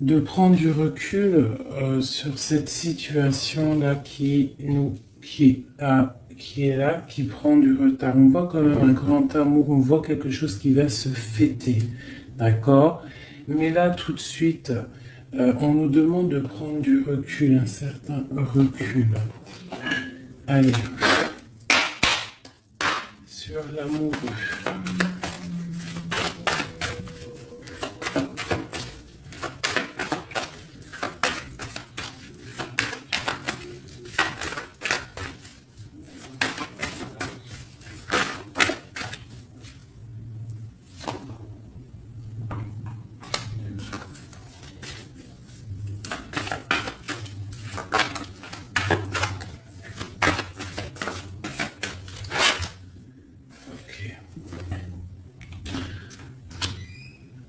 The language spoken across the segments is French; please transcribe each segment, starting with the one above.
de prendre du recul sur cette situation-là qui est là, qui prend du retard. On voit quand même un grand amour, on voit quelque chose qui va se fêter, d'accord? Mais là, tout de suite, on nous demande de prendre du recul, un certain recul. Allez, sur l'amoureux.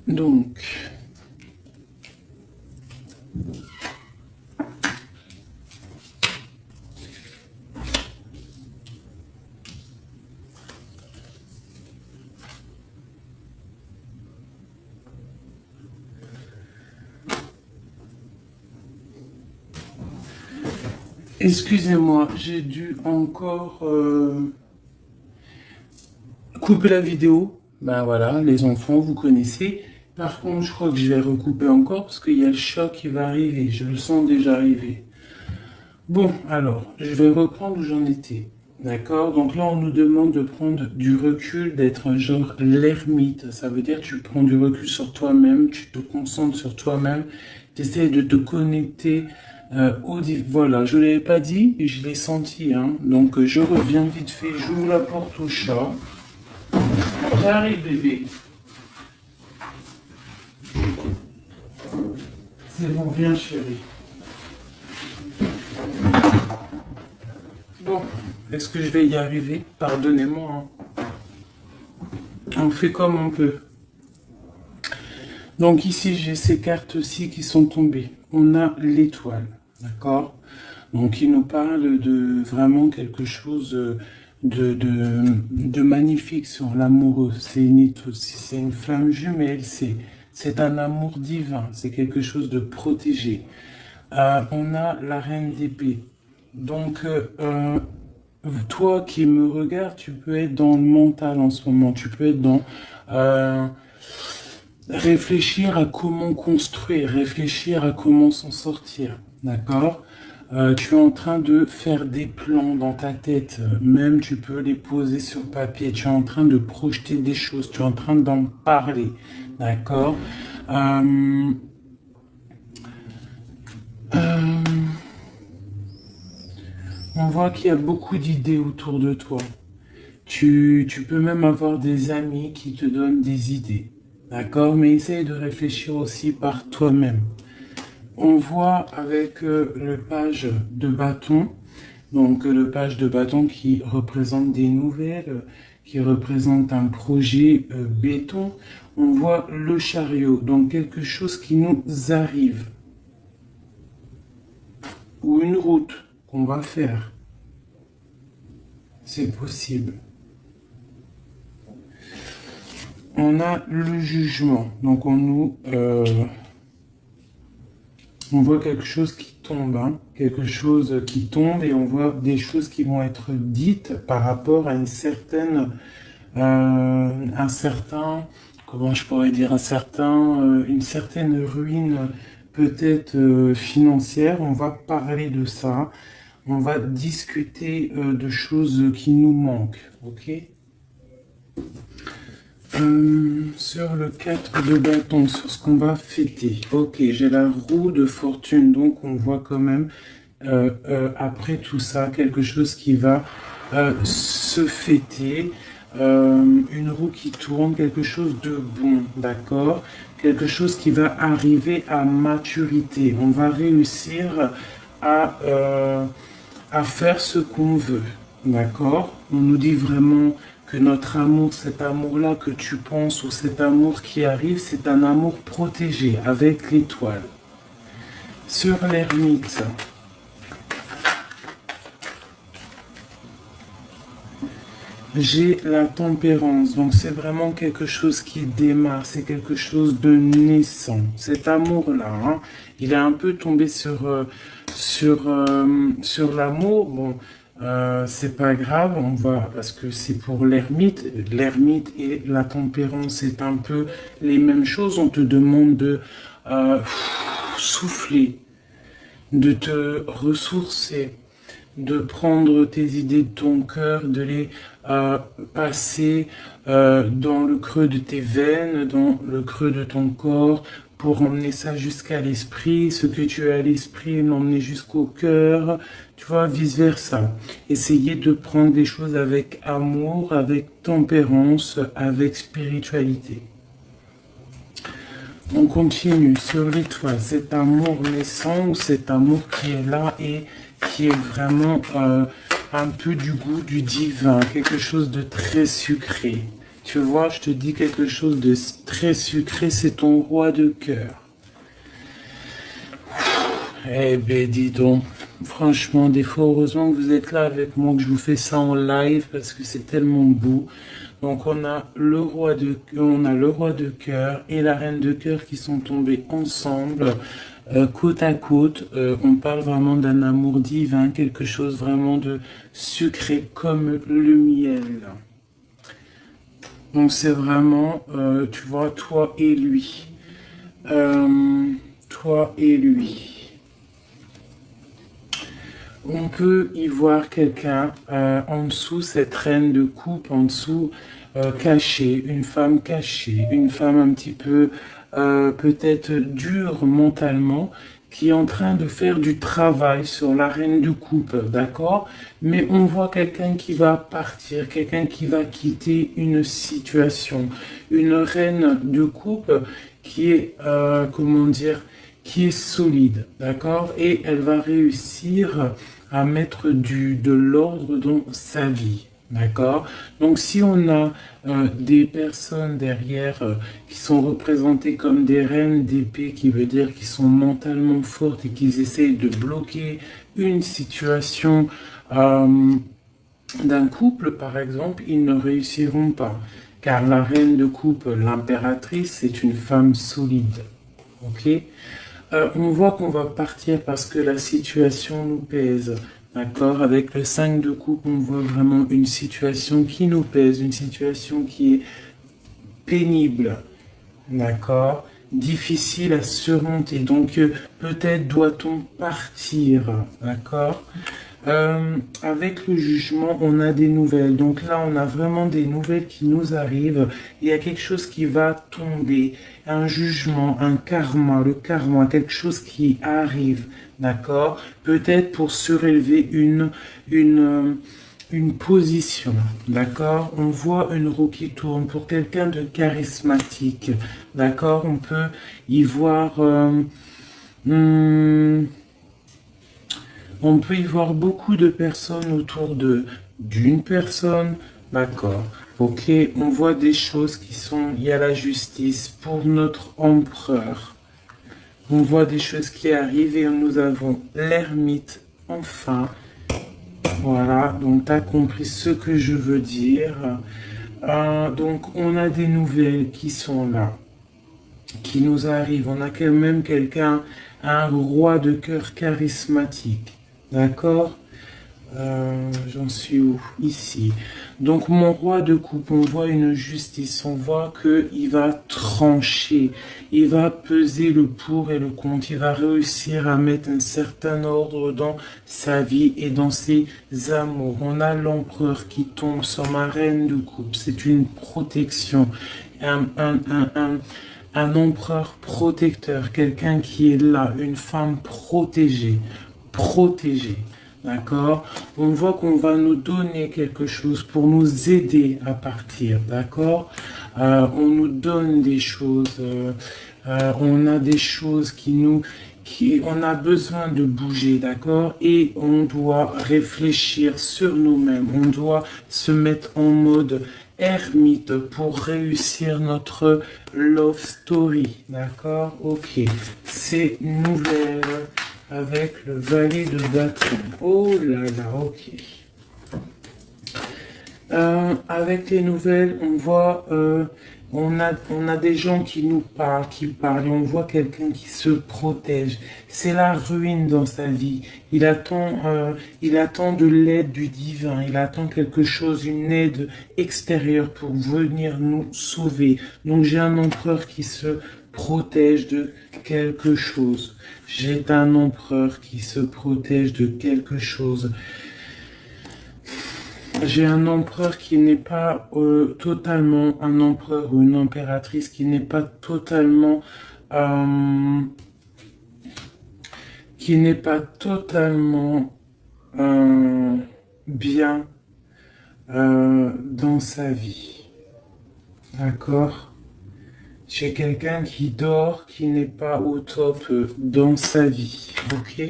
Donc, excusez-moi, j'ai dû encore couper la vidéo. Ben voilà, les enfants, vous connaissez. Par contre, je crois que je vais recouper encore parce qu'il y a le choc qui va arriver. Je le sens déjà arriver. Bon, alors, je vais reprendre où j'en étais. D'accord? Donc là, on nous demande de prendre du recul, d'être un genre l'ermite. Ça veut dire que tu prends du recul sur toi-même, tu te concentres sur toi-même, tu essaies de te connecter voilà, je ne l'avais pas dit, je l'ai senti. Hein. Donc, je reviens vite fait, j'ouvre la porte au chat. J'arrive, bébé. C'est bon, viens, chérie. Bon, est-ce que je vais y arriver? Pardonnez-moi. Hein. On fait comme on peut. Donc ici, j'ai ces cartes-ci qui sont tombées. On a l'étoile, d'accord? Donc il nous parle de vraiment quelque chose de magnifique sur l'amoureux. C'est une flamme jumelle, c'est un amour divin, c'est quelque chose de protégé. On a la reine d'épée. Donc, toi qui me regardes, tu peux être dans le mental en ce moment. Tu peux être dans réfléchir à comment construire, réfléchir à comment s'en sortir. D'accord? Tu es en train de faire des plans dans ta tête. Même tu peux les poser sur papier. Tu es en train de projeter des choses. Tu es en train d'en parler. D'accord? On voit qu'il y a beaucoup d'idées autour de toi. Tu peux même avoir des amis qui te donnent des idées. D'accord? Mais essaye de réfléchir aussi par toi-même. On voit avec le page de bâton, donc le page de bâton qui représente des nouvelles, qui représente un projet béton. On voit le chariot, donc quelque chose qui nous arrive. Ou une route qu'on va faire. C'est possible. On a le jugement. Donc on voit quelque chose qui tombe, hein, quelque chose qui tombe et on voit des choses qui vont être dites par rapport à une certaine, comment je pourrais dire, une certaine ruine peut-être financière. On va parler de ça. On va discuter de choses qui nous manquent, ok? Sur le 4 de bâton, sur ce qu'on va fêter. Ok, j'ai la roue de fortune, donc on voit quand même, après tout ça, quelque chose qui va se fêter. Une roue qui tourne, quelque chose de bon, d'accord? Quelque chose qui va arriver à maturité. On va réussir à faire ce qu'on veut, d'accord? On nous dit vraiment que notre amour, cet amour-là que tu penses ou cet amour qui arrive, c'est un amour protégé avec l'étoile. Sur l'ermite, j'ai la tempérance. Donc c'est vraiment quelque chose qui démarre, c'est quelque chose de naissant. Cet amour-là, hein, il est un peu tombé sur l'amour. Bon, c'est pas grave, on va, parce que c'est pour l'ermite. L'ermite et la tempérance, c'est un peu les mêmes choses. On te demande de souffler, de te ressourcer, de prendre tes idées de ton cœur, de les passer dans le creux de tes veines, dans le creux de ton corps, pour emmener ça jusqu'à l'esprit, ce que tu as à l'esprit, l'emmener jusqu'au cœur, tu vois, vice-versa. Essayer de prendre des choses avec amour, avec tempérance, avec spiritualité. On continue sur l'étoile, cet amour naissant ou cet amour qui est là et qui est vraiment un peu du goût du divin, quelque chose de très sucré. Tu vois, je te dis quelque chose de très sucré, c'est ton roi de cœur. Eh ben dis donc, franchement, des fois, heureusement que vous êtes là avec moi, que je vous fais ça en live parce que c'est tellement beau. Donc on a le roi de cœur et la reine de cœur qui sont tombés ensemble, côte à côte. On parle vraiment d'un amour divin, quelque chose vraiment de sucré comme le miel. Donc c'est vraiment, tu vois, toi et lui. Toi et lui. On peut y voir quelqu'un en dessous, cette reine de coupe en dessous, cachée, une femme un petit peu peut-être dure mentalement, qui est en train de faire du travail sur la reine de coupe, d'accord? Mais on voit quelqu'un qui va partir, quelqu'un qui va quitter une situation, une reine de coupe qui est, comment dire, qui est solide, d'accord? Et elle va réussir à mettre de l'ordre dans sa vie, d'accord? Donc si on a des personnes derrière qui sont représentées comme des reines d'épée, qui veut dire qu'ils sont mentalement fortes et qu'ils essayent de bloquer une situation d'un couple, par exemple, ils ne réussiront pas. Car la reine de coupe, l'impératrice, c'est une femme solide, ok? On voit qu'on va partir parce que la situation nous pèse. D'accord? Avec le 5 de coupe, on voit vraiment une situation qui nous pèse, une situation qui est pénible. D'accord? Difficile à surmonter. Donc, peut-être doit-on partir. D'accord? Avec le jugement, on a des nouvelles. Donc là, on a vraiment des nouvelles qui nous arrivent. Il y a quelque chose qui va tomber, un jugement, un karma, le karma, quelque chose qui arrive, d'accord? Peut-être pour surélever une position, d'accord? On voit une roue qui tourne pour quelqu'un de charismatique, d'accord? On peut y voir... on peut y voir beaucoup de personnes autour d'une personne, d'accord. Ok, on voit des choses qui sont, il y a la justice pour notre empereur. On voit des choses qui arrivent et nous avons l'ermite, enfin. Voilà, donc tu as compris ce que je veux dire. Donc on a des nouvelles qui sont là, qui nous arrivent. On a quand même quelqu'un, un roi de cœur charismatique. D'accord? J'en suis où? Ici. Donc mon roi de coupe, on voit une justice, on voit qu'il va trancher, il va peser le pour et le contre, il va réussir à mettre un certain ordre dans sa vie et dans ses amours. On a l'empereur qui tombe sur ma reine de coupe, c'est une protection, un empereur protecteur, quelqu'un qui est là, une femme protégée. D'accord? On voit qu'on va nous donner quelque chose pour nous aider à partir, d'accord? On nous donne des choses, on a des choses on a besoin de bouger, d'accord? Et on doit réfléchir sur nous-mêmes, on doit se mettre en mode ermite pour réussir notre love story, d'accord? Ok, c'est nouvelle avec le valet de bâton. Oh là là, ok. Avec les nouvelles, on voit, on a des gens qui nous parlent, et on voit quelqu'un qui se protège. C'est la ruine dans sa vie. Il attend de l'aide du divin. Il attend quelque chose, une aide extérieure pour venir nous sauver. Donc j'ai un empereur qui se protège de quelque chose. J'ai un empereur qui se protège de quelque chose. J'ai un empereur qui n'est pas totalement un empereur ou une impératrice qui n'est pas totalement bien dans sa vie. D'accord? J'ai quelqu'un qui dort, qui n'est pas au top dans sa vie. Ok?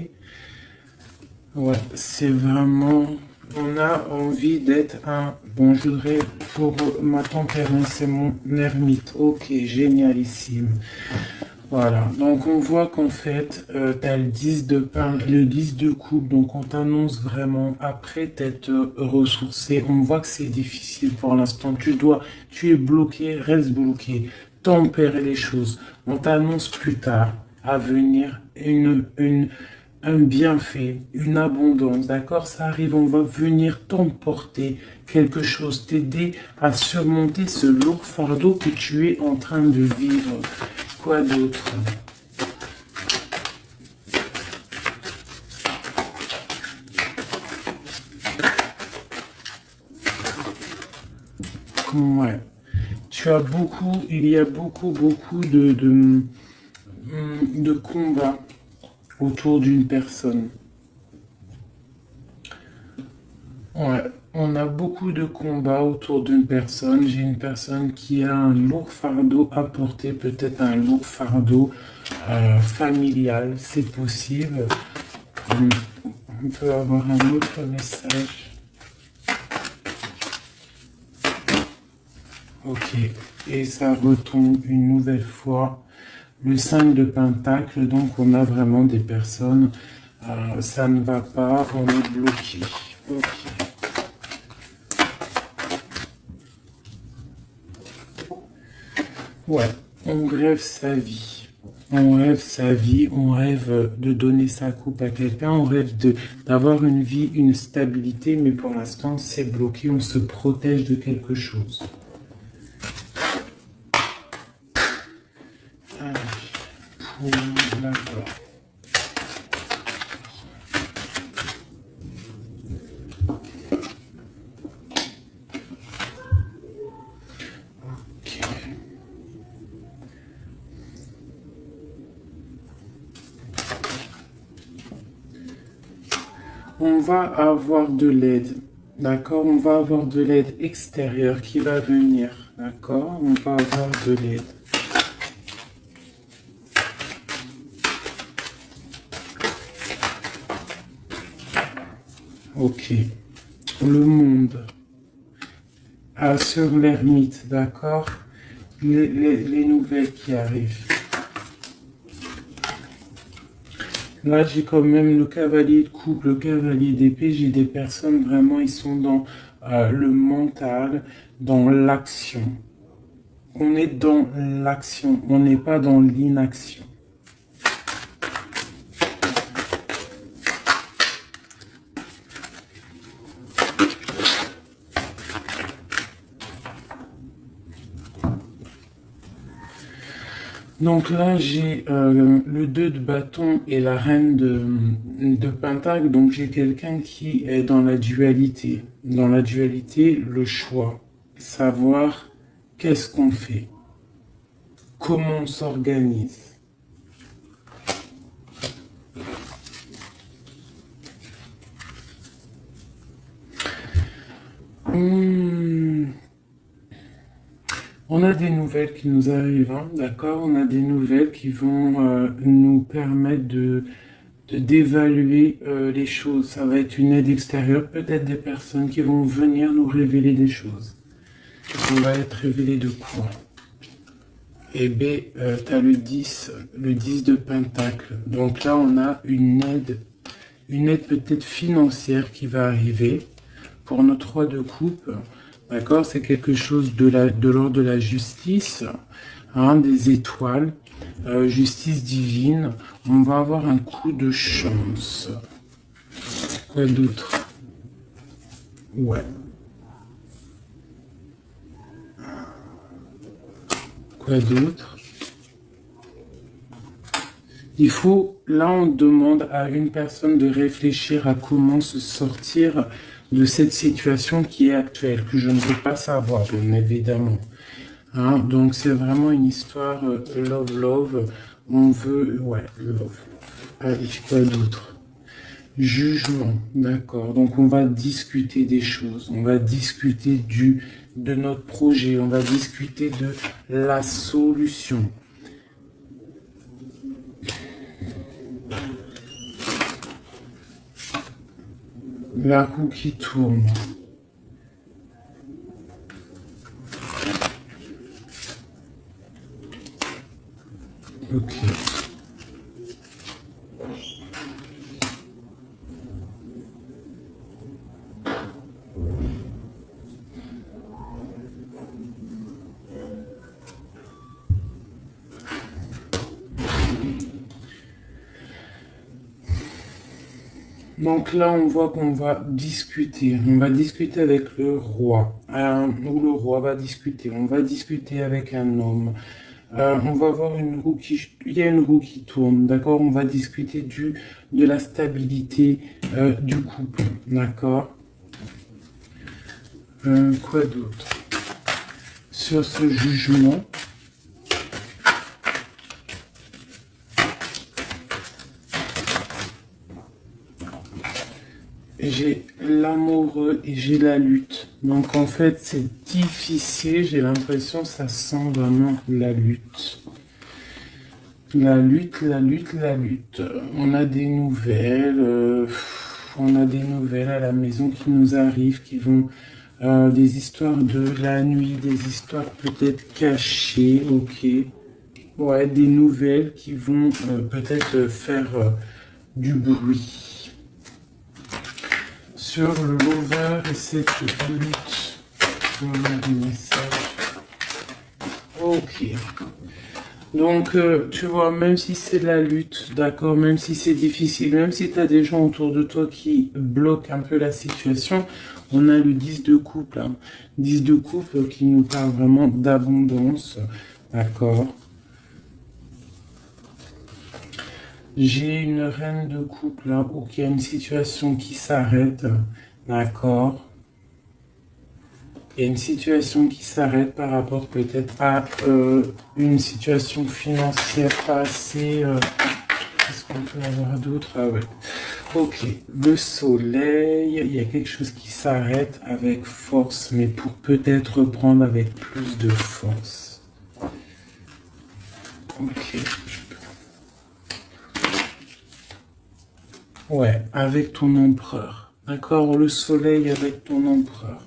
Ouais, c'est vraiment... On a envie d'être un... Bon, je voudrais pour ma tempérance, c'est mon ermite. Ok, génialissime. Voilà, donc on voit qu'en fait, tu as le 10 de pain, le 10 de coupe, donc on t'annonce vraiment, après t'être ressourcé, on voit que c'est difficile pour l'instant, tu es bloqué, reste bloqué, tempérer les choses. On t'annonce plus tard, à venir, un bienfait, une abondance, d'accord? Ça arrive, on va venir t'emporter quelque chose, t'aider à surmonter ce lourd fardeau que tu es en train de vivre. Quoi d'autre? Ouais. Il y a beaucoup de combats autour d'une personne. Ouais, on a beaucoup de combats autour d'une personne. J'ai une personne qui a un lourd fardeau à porter, peut-être un lourd fardeau familial, c'est possible. On peut avoir un autre message. Ok, et ça retombe une nouvelle fois. Le 5 de Pentacle, donc on a vraiment des personnes, ça ne va pas, on est bloqué. Ok. Ouais, on rêve sa vie. On rêve sa vie, on rêve de donner sa coupe à quelqu'un, on rêve d'avoir une vie, une stabilité, mais pour l'instant c'est bloqué, on se protège de quelque chose. D'accord. Ok. On va avoir de l'aide, d'accord? On va avoir de l'aide extérieure qui va venir, d'accord? On va avoir de l'aide. Ok. Le monde. Sur l'ermite, d'accord? Les nouvelles qui arrivent. Là, j'ai quand même le cavalier de coupe, le cavalier d'épée. J'ai des personnes, vraiment, ils sont dans le mental, dans l'action. On est dans l'action, on n'est pas dans l'inaction. Donc là, j'ai le 2 de bâton et la reine de pentacle. Donc j'ai quelqu'un qui est dans la dualité. Dans la dualité, le choix. Savoir qu'est-ce qu'on fait. Comment on s'organise. On a des nouvelles qui nous arrivent, hein, d'accord? On a des nouvelles qui vont nous permettre d'évaluer les choses. Ça va être une aide extérieure, peut-être des personnes qui vont venir nous révéler des choses. On va être révélé de quoi? Et B, tu as le 10 de pentacle. Donc là, on a une aide peut-être financière qui va arriver. Pour nos 3 de coupe, D'accord? C'est quelque chose de l'ordre de la justice, hein, des étoiles, justice divine. On va avoir un coup de chance. Quoi d'autre? Ouais. Quoi d'autre? Il faut, là on demande à une personne de réfléchir à comment se sortir de cette situation qui est actuelle, que je ne peux pas savoir, bien évidemment. Hein, donc c'est vraiment une histoire love. On veut, ouais, love. Allez, quoi d'autre? Jugement, d'accord. Donc on va discuter des choses, on va discuter de notre projet, on va discuter de la solution. La roue qui tourne. Ok. Donc là, on voit qu'on va discuter. On va discuter avec le roi. Ou le roi va discuter. On va discuter avec un homme. On va voir une roue il y a une roue qui tourne, d'accord? On va discuter de la stabilité du couple, d'accord? Quoi d'autre? Sur ce jugement, j'ai l'amoureux et j'ai la lutte. Donc en fait, c'est difficile. J'ai l'impression que ça sent vraiment la lutte. La lutte. On a des nouvelles. On a des nouvelles à la maison qui nous arrivent, qui vont... des histoires de la nuit, des histoires peut-être cachées, ok. Ouais, des nouvelles qui vont peut-être faire du bruit. Sur le lover et cette lutte. Ok. Donc, tu vois, même si c'est la lutte, d'accord, même si c'est difficile, même si tu as des gens autour de toi qui bloquent un peu la situation, on a le 10 de couple. Hein. 10 de couple qui nous parle vraiment d'abondance, d'accord. J'ai une reine de couple là, où il y a une situation qui s'arrête, d'accord. Il y a une situation qui s'arrête par rapport peut-être à une situation financière pas assez... Qu'est-ce qu'on peut avoir d'autre? Ah ouais. Ok. Le soleil, il y a quelque chose qui s'arrête avec force, mais pour peut-être reprendre avec plus de force. Ok. Ouais, avec ton empereur. D'accord, le soleil avec ton empereur.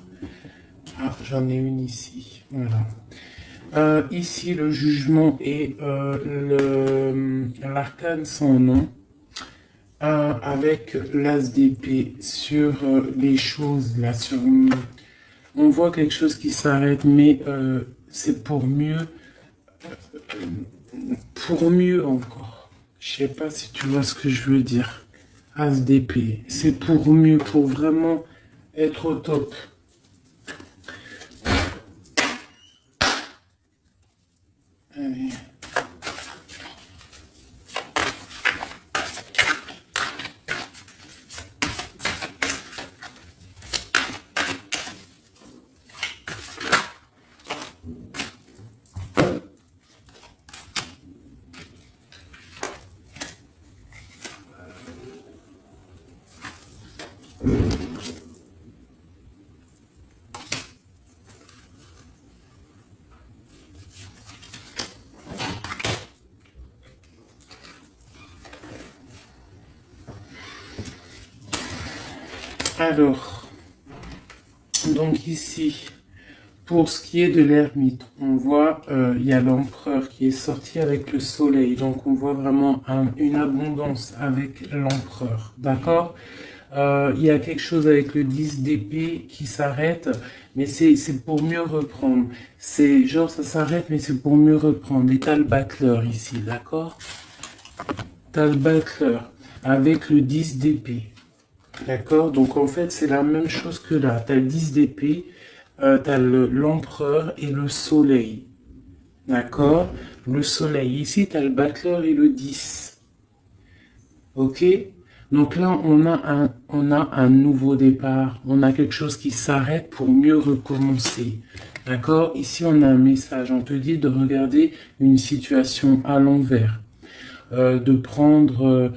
Ah, j'en ai une ici. Voilà. Ici, le jugement et l'arcane sans nom. Avec l'as d'épée sur les choses, là, sur... On voit quelque chose qui s'arrête, mais c'est pour mieux encore. Je sais pas si tu vois ce que je veux dire. As d'épée, c'est pour mieux, pour vraiment être au top. Allez. Alors, donc ici, pour ce qui est de l'ermite, on voit, il y a l'empereur qui est sorti avec le soleil, donc on voit vraiment une abondance avec l'empereur, d'accord? Il y a quelque chose avec le 10 d'épée qui s'arrête, mais c'est pour mieux reprendre. C'est genre ça s'arrête, mais c'est pour mieux reprendre. Et t'as le battleur ici, d'accord? T'as le battleur avec le 10 d'épée. D'accord? Donc en fait, c'est la même chose que là. T'as le 10 d'épée, t'as l'empereur et le soleil. D'accord? Le soleil. Ici, t'as le battleur et le 10. Ok? Donc là, on a un nouveau départ. On a quelque chose qui s'arrête pour mieux recommencer. D'accord? Ici, on a un message. On te dit de regarder une situation à l'envers. De prendre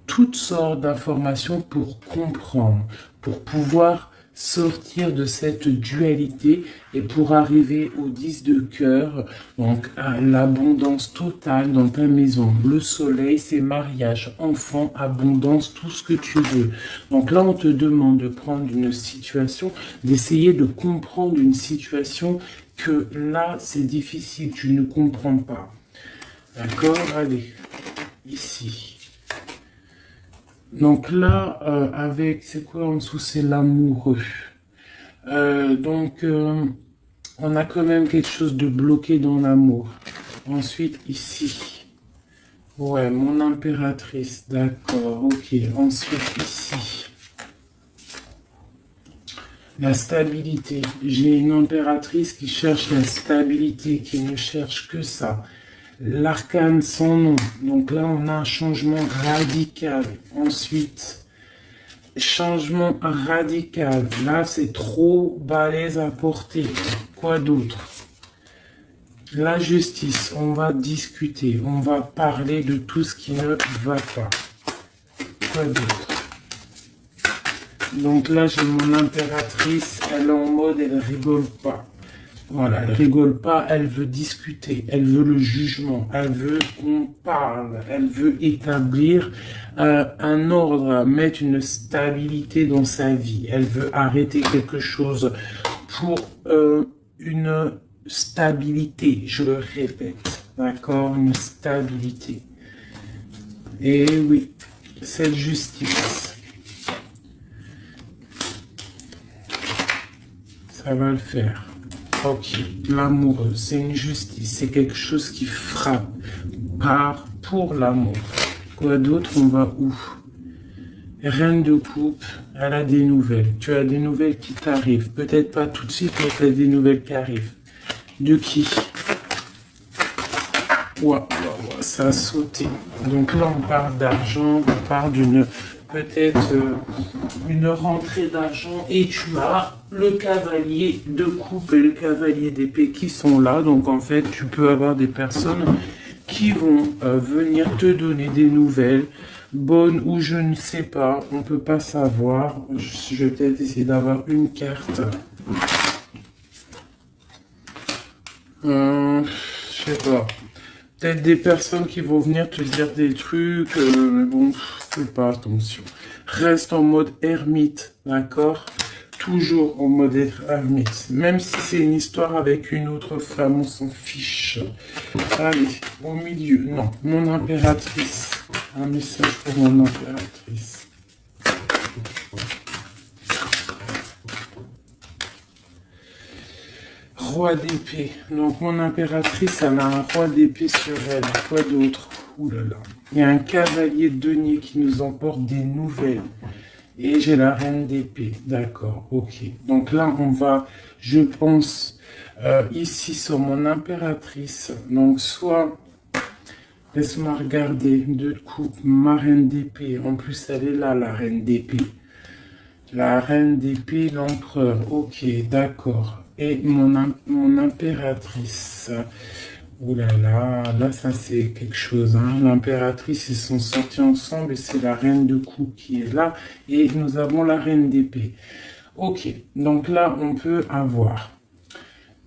toutes sortes d'informations pour comprendre, pour pouvoir sortir de cette dualité et pour arriver au 10 de cœur, donc à l'abondance totale dans ta maison. Le soleil, c'est mariage, enfant, abondance, tout ce que tu veux. Donc là, on te demande de prendre une situation, d'essayer de comprendre une situation que là, c'est difficile, tu ne comprends pas. D'accord? Allez, ici. Donc là, avec, c'est quoi en dessous? C'est l'amoureux. On a quand même quelque chose de bloqué dans l'amour. Ensuite, ici. Ouais, mon impératrice, d'accord, ok. Ensuite, ici. La stabilité. J'ai une impératrice qui cherche la stabilité, qui ne cherche que ça. L'arcane sans nom. Donc là, on a un changement radical. Ensuite, changement radical. Là, c'est trop balèze à porter. Quoi d'autre? La justice. On va discuter. On va parler de tout ce qui ne va pas. Quoi d'autre? Donc là, j'ai mon impératrice. Elle est en mode, elle rigole pas. Voilà, elle rigole pas, elle veut discuter, elle veut le jugement, elle veut qu'on parle, elle veut établir un ordre, mettre une stabilité dans sa vie, elle veut arrêter quelque chose pour une stabilité, je le répète, d'accord, une stabilité. Et oui, cette justice, ça va le faire. Ok, l'amoureux, c'est une justice, c'est quelque chose qui frappe pour l'amour. Quoi d'autre? On va où? Reine de coupe, elle a des nouvelles. Tu as des nouvelles qui t'arrivent. Peut-être pas tout de suite, mais tu as des nouvelles qui arrivent. De qui? Ouah, ça a sauté. Donc là, on parle d'argent, on parle d'une peut-être une rentrée d'argent et tu as le cavalier de coupe et le cavalier d'épée qui sont là. Donc en fait, tu peux avoir des personnes qui vont venir te donner des nouvelles, bonnes ou je ne sais pas, on peut pas savoir. Je vais peut-être essayer d'avoir une carte. Je sais pas. Peut-être des personnes qui vont venir te dire des trucs, mais bon, fais pas attention. Reste en mode ermite, d'accord? Toujours en mode ermite. Même si c'est une histoire avec une autre femme, on s'en fiche. Allez, au milieu, non, mon impératrice. Un message pour mon impératrice. Roi d'épée. Donc mon impératrice, elle a un roi d'épée sur elle. Quoi d'autre? Ouh là là. Il y a un cavalier de denier qui nous emporte des nouvelles. Et j'ai la reine d'épée. D'accord, ok. Donc là, on va, je pense, ici sur mon impératrice. Donc soit, laisse-moi regarder, deux coupes, ma reine d'épée. En plus, elle est là, la reine d'épée. La reine d'épée, l'empereur. Ok, d'accord. Et mon impératrice. Ouh là là, là ça c'est quelque chose. Hein. L'impératrice, ils sont sortis ensemble et c'est la reine de coupe qui est là. Et nous avons la reine d'épée. Ok, donc là on peut avoir...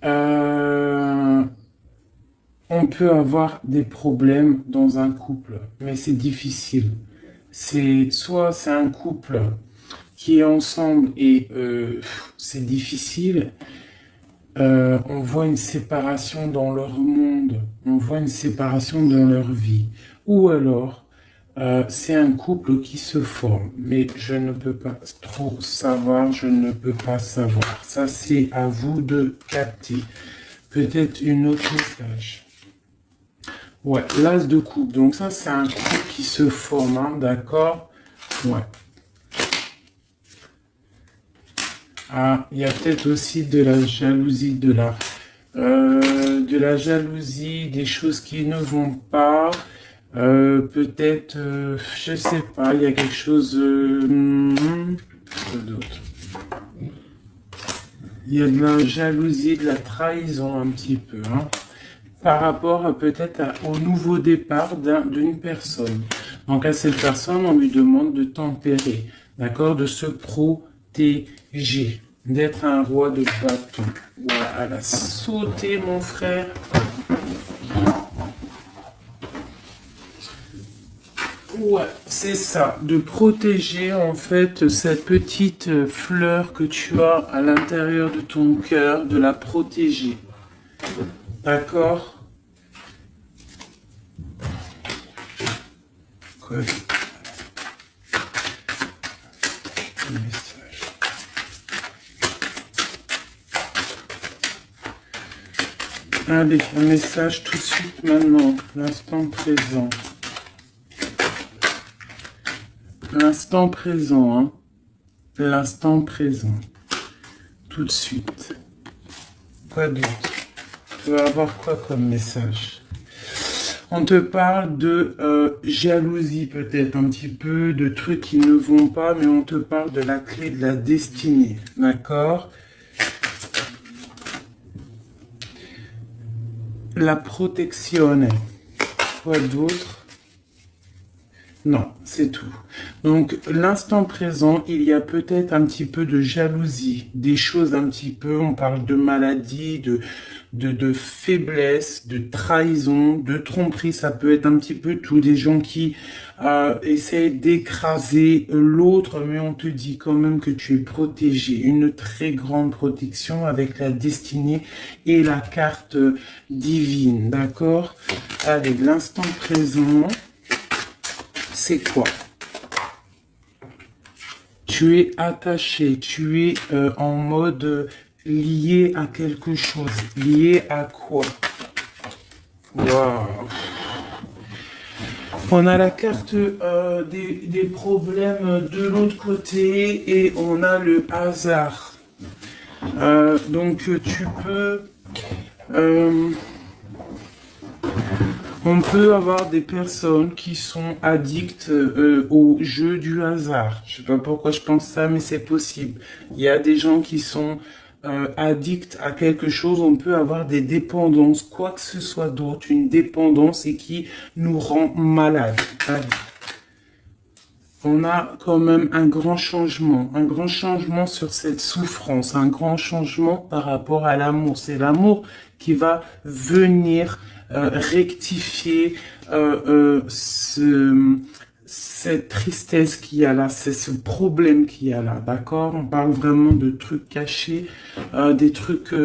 on peut avoir des problèmes dans un couple, mais c'est difficile. Soit c'est un couple qui est ensemble et c'est difficile. On voit une séparation dans leur monde, on voit une séparation dans leur vie. Ou alors, c'est un couple qui se forme, mais je ne peux pas trop savoir, je ne peux pas savoir. Ça, c'est à vous de capter. Peut-être une autre message. Ouais, l'as de coupe. Donc ça, c'est un couple qui se forme, hein, d'accord? Ouais. Ah, il y a peut-être aussi de la jalousie, de la jalousie, des choses qui ne vont pas. Peut-être, je sais pas, il y a quelque chose d'autre. Il y a de la jalousie, de la trahison un petit peu, hein, par rapport peut-être au nouveau départ d'une personne. Donc à cette personne, on lui demande de tempérer, d'accord, de se protéger, d'être un roi de bâton. Voilà, sauter mon frère. Ouais, c'est ça, de protéger en fait cette petite fleur que tu as à l'intérieur de ton cœur, de la protéger. D'accord? Quoi? Un message. Allez, un message tout de suite maintenant, l'instant présent. L'instant présent, hein. L'instant présent. Tout de suite. Quoi d'autre? Tu vas avoir quoi comme message? On te parle de jalousie peut-être un petit peu, de trucs qui ne vont pas, mais on te parle de la clé de la destinée. D'accord? La protection. Quoi d'autre? Non, c'est tout. Donc, l'instant présent, il y a peut-être un petit peu de jalousie, des choses un petit peu, on parle de maladie, de faiblesse, de trahison, de tromperie, ça peut être un petit peu tout, des gens qui essaient d'écraser l'autre, mais on te dit quand même que tu es protégé, une très grande protection avec la destinée et la carte divine, d'accord? Allez, l'instant présent... C'est quoi? Tu es attaché, tu es en mode lié à quelque chose. Lié à quoi? Wow. On a la carte des problèmes de l'autre côté et on a le hasard. Donc tu peux... on peut avoir des personnes qui sont addictes au jeu du hasard. Je sais pas pourquoi je pense ça, mais c'est possible. Il y a des gens qui sont addicts à quelque chose. On peut avoir des dépendances, quoi que ce soit d'autre, une dépendance et qui nous rend malades. On a quand même un grand changement sur cette souffrance, un grand changement par rapport à l'amour. C'est l'amour qui va venir rectifier cette tristesse qu'il y a là, c'est ce problème qu'il y a là, d'accord? On parle vraiment de trucs cachés, des trucs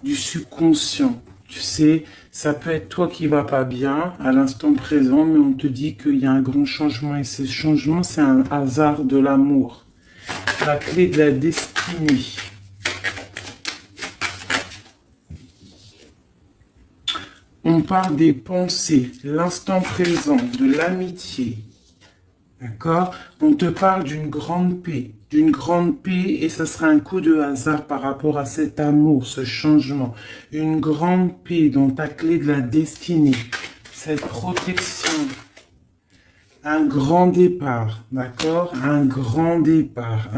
du subconscient. Tu sais, ça peut être toi qui vas pas bien à l'instant présent, mais on te dit qu'il y a un grand changement et ce changement, c'est un hasard de l'amour. La clé de la destinée. On parle des pensées, l'instant présent, de l'amitié. D'accord? On te parle d'une grande paix, et ça sera un coup de hasard par rapport à cet amour, ce changement. Une grande paix dans ta clé de la destinée, cette protection. Un grand départ, d'accord? Un grand départ.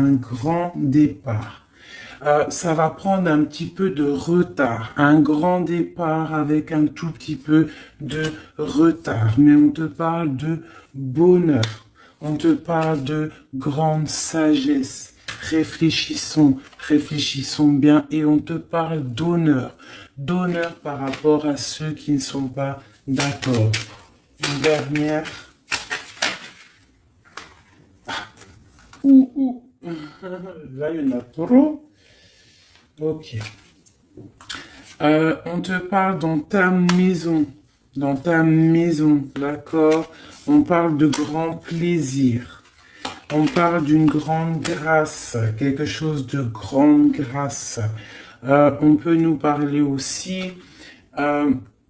Ça va prendre un petit peu de retard, un grand départ avec un tout petit peu de retard, mais on te parle de bonheur, on te parle de grande sagesse. Réfléchissons bien et on te parle d'honneur par rapport à ceux qui ne sont pas d'accord. Une dernière. Là, il y en a trop. Ok. On te parle dans ta maison, dans ta maison, d'accord? On parle de grand plaisir. On parle d'une grande grâce, quelque chose de grande grâce. On peut nous parler aussi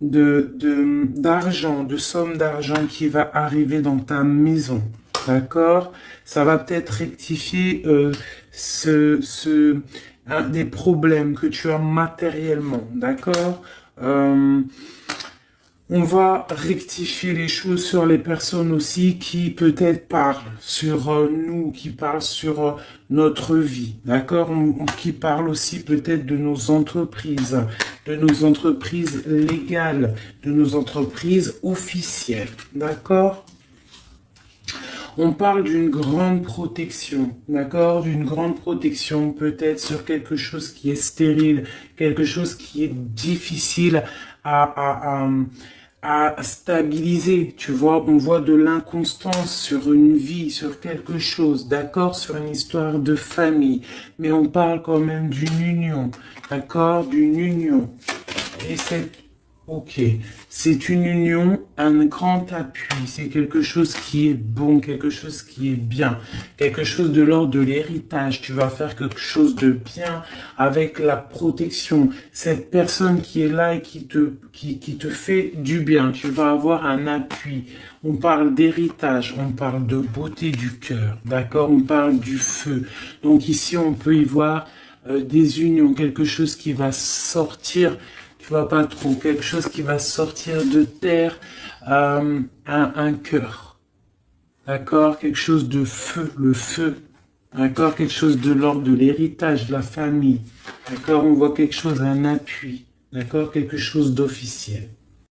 d'argent, de somme d'argent qui va arriver dans ta maison, d'accord? Ça va peut-être rectifier des problèmes que tu as matériellement, d'accord? On va rectifier les choses sur les personnes aussi qui peut-être parlent sur nous, qui parlent sur notre vie, d'accord? Qui parlent aussi peut-être de nos entreprises légales, de nos entreprises officielles, d'accord? On parle d'une grande protection, d'accord? D'une grande protection peut-être sur quelque chose qui est stérile, quelque chose qui est difficile à stabiliser, tu vois, on voit de l'inconstance sur une vie, sur quelque chose, d'accord, sur une histoire de famille, mais on parle quand même d'une union, d'accord, d'une union, et c'est une union, un grand appui, c'est quelque chose qui est bon, quelque chose qui est bien, quelque chose de l'ordre de l'héritage, tu vas faire quelque chose de bien avec la protection, cette personne qui est là et qui te fait du bien, tu vas avoir un appui, on parle d'héritage, on parle de beauté du cœur, d'accord, on parle du feu, donc ici on peut y voir des unions, quelque chose qui va sortir, tu vois pas trop, quelque chose qui va sortir de terre, un cœur, d'accord, quelque chose de feu, le feu, d'accord, quelque chose de l'ordre de l'héritage, de la famille, d'accord, on voit quelque chose, un appui, d'accord, quelque chose d'officiel.